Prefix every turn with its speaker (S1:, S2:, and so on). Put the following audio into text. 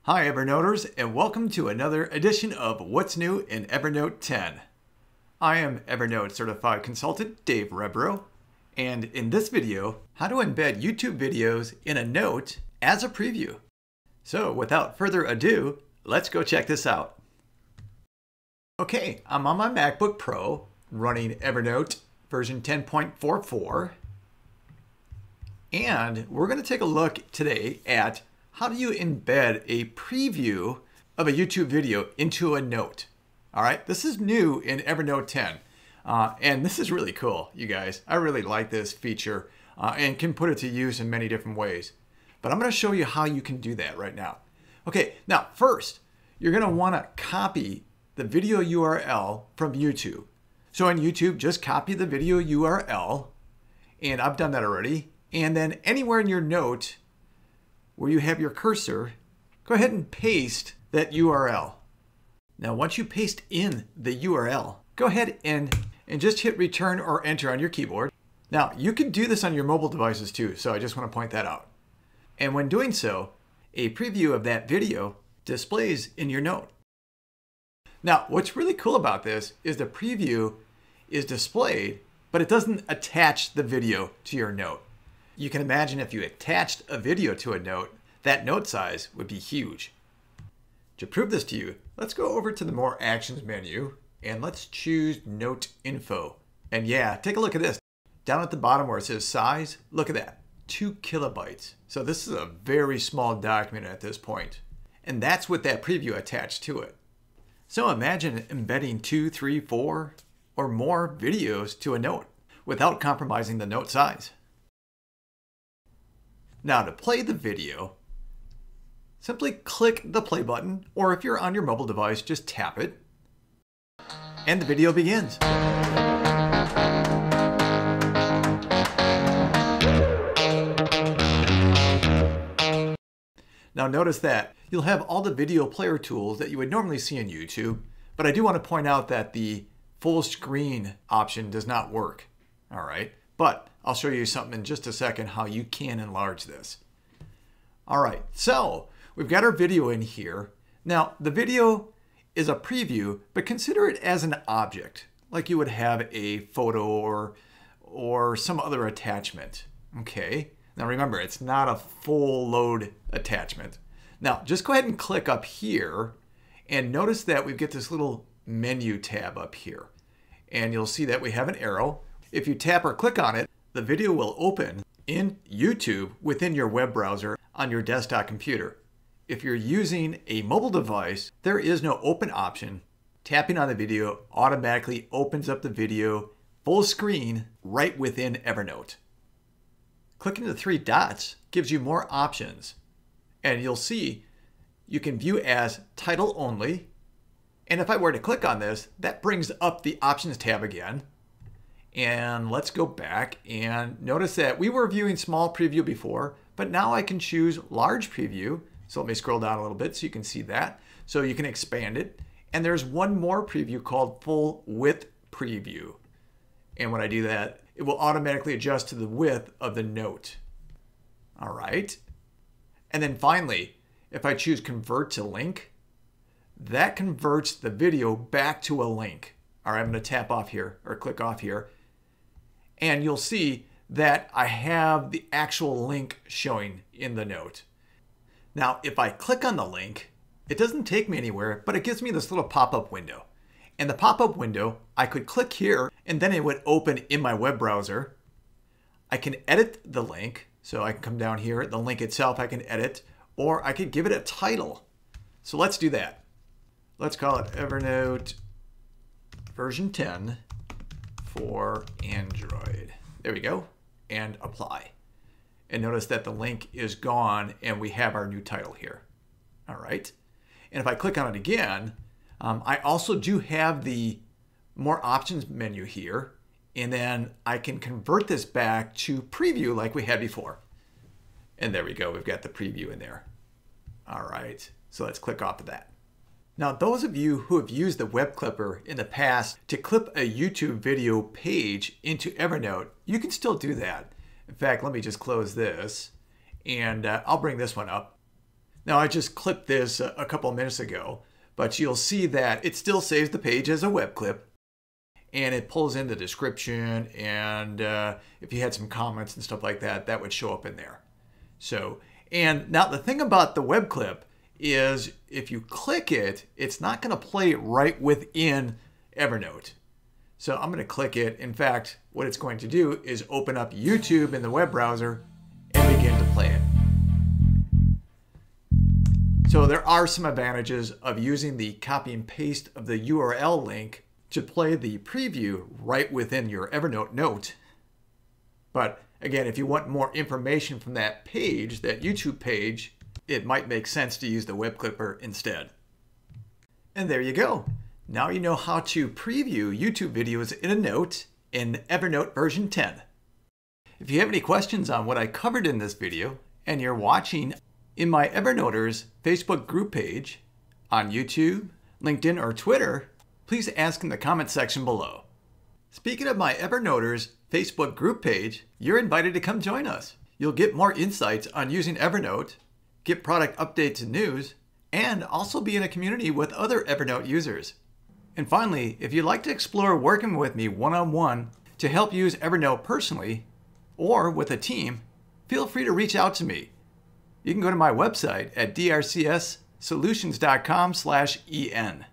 S1: Hi Evernoters, and welcome to another edition of What's New in Evernote 10. I am Evernote Certified Consultant Dave Rebro, and in this video, how to embed YouTube videos in a note as a preview. So without further ado, let's go check this out. Okay, I'm on my MacBook Pro running Evernote version 10.44, and we're going to take a look today at how do you embed a preview of a YouTube video into a note? All right, this is new in Evernote 10. And this is really cool, you guys. I really like this feature and can put it to use in many different ways. But I'm going to show you how you can do that right now. Okay, now first, you're going to want to copy the video URL from YouTube. So on YouTube, just copy the video URL. And I've done that already. And then anywhere in your note where you have your cursor, go ahead and paste that URL. Now, once you paste in the URL, go ahead and just hit return or enter on your keyboard. Now, you can do this on your mobile devices too, so I just want to point that out. And when doing so, a preview of that video displays in your note. Now, what's really cool about this is the preview is displayed, but it doesn't attach the video to your note. You can imagine if you attached a video to a note, that note size would be huge. To prove this to you, let's go over to the More Actions menu and let's choose Note Info. And yeah, take a look at this. Down at the bottom where it says size, look at that, 2 kilobytes. So this is a very small document at this point. And that's with that preview attached to it. So imagine embedding 2, 3, 4, or more videos to a note without compromising the note size. Now to play the video, simply click the play button, or if you're on your mobile device, just tap it, and the video begins. Now notice that you'll have all the video player tools that you would normally see in YouTube, but I do want to point out that the full screen option does not work. All right, but I'll show you something in just a second how you can enlarge this. All right, so we've got our video in here. Now, the video is a preview, but consider it as an object, like you would have a photo or some other attachment, okay? Now remember, it's not a full load attachment. Now, just go ahead and click up here, and notice that we get this little menu tab up here. And you'll see that we have an arrow. If you tap or click on it, the video will open in YouTube within your web browser on your desktop computer. If you're using a mobile device, there is no open option. Tapping on the video automatically opens up the video full screen right within Evernote. Clicking the 3 dots gives you more options. And you'll see you can view as title only. And if I were to click on this, that brings up the options tab again. And let's go back and notice that we were viewing small preview before, but now I can choose large preview. So let me scroll down a little bit so you can see that. So you can expand it. And there's one more preview called full width preview. And when I do that, it will automatically adjust to the width of the note. All right. And then finally, if I choose convert to link, that converts the video back to a link. All right, I'm going to tap off here or click off here. And you'll see that I have the actual link showing in the note. Now, if I click on the link, it doesn't take me anywhere, but it gives me this little pop-up window. And the pop-up window, I could click here and then it would open in my web browser. I can edit the link. So I can come down here, the link itself I can edit, or I could give it a title. So let's do that. Let's call it Evernote version 10 for Android. There we go, and apply. And notice that the link is gone and we have our new title here. All right, and if I click on it again, I also do have the More Options menu here, and then I can convert this back to preview like we had before. And there we go, we've got the preview in there. All right, so let's click off of that. Now, those of you who have used the Webclipper in the past to clip a YouTube video page into Evernote, you can still do that. In fact, let me just close this and I'll bring this one up. Now I just clipped this a couple of minutes ago, but you'll see that it still saves the page as a web clip, and it pulls in the description, and if you had some comments and stuff like that, that would show up in there. So, and now the thing about the web clip is if you click it, it's not going to play right within Evernote. So I'm going to click it. In fact, what it's going to do is open up YouTube in the web browser and begin to play it. So there are some advantages of using the copy and paste of the URL link to play the preview right within your Evernote note. But again, if you want more information from that page, that YouTube page, it might make sense to use the Webclipper instead. And there you go. Now you know how to preview YouTube videos in a note in Evernote version 10. If you have any questions on what I covered in this video and you're watching in my Evernoters Facebook group page on YouTube, LinkedIn, or Twitter, please ask in the comment section below. Speaking of my Evernoters Facebook group page, you're invited to come join us. You'll get more insights on using Evernote, get product updates and news, and also be in a community with other Evernote users. And finally, if you'd like to explore working with me one-on-one to help use Evernote personally or with a team, feel free to reach out to me. You can go to my website at drcssolutions.com/en.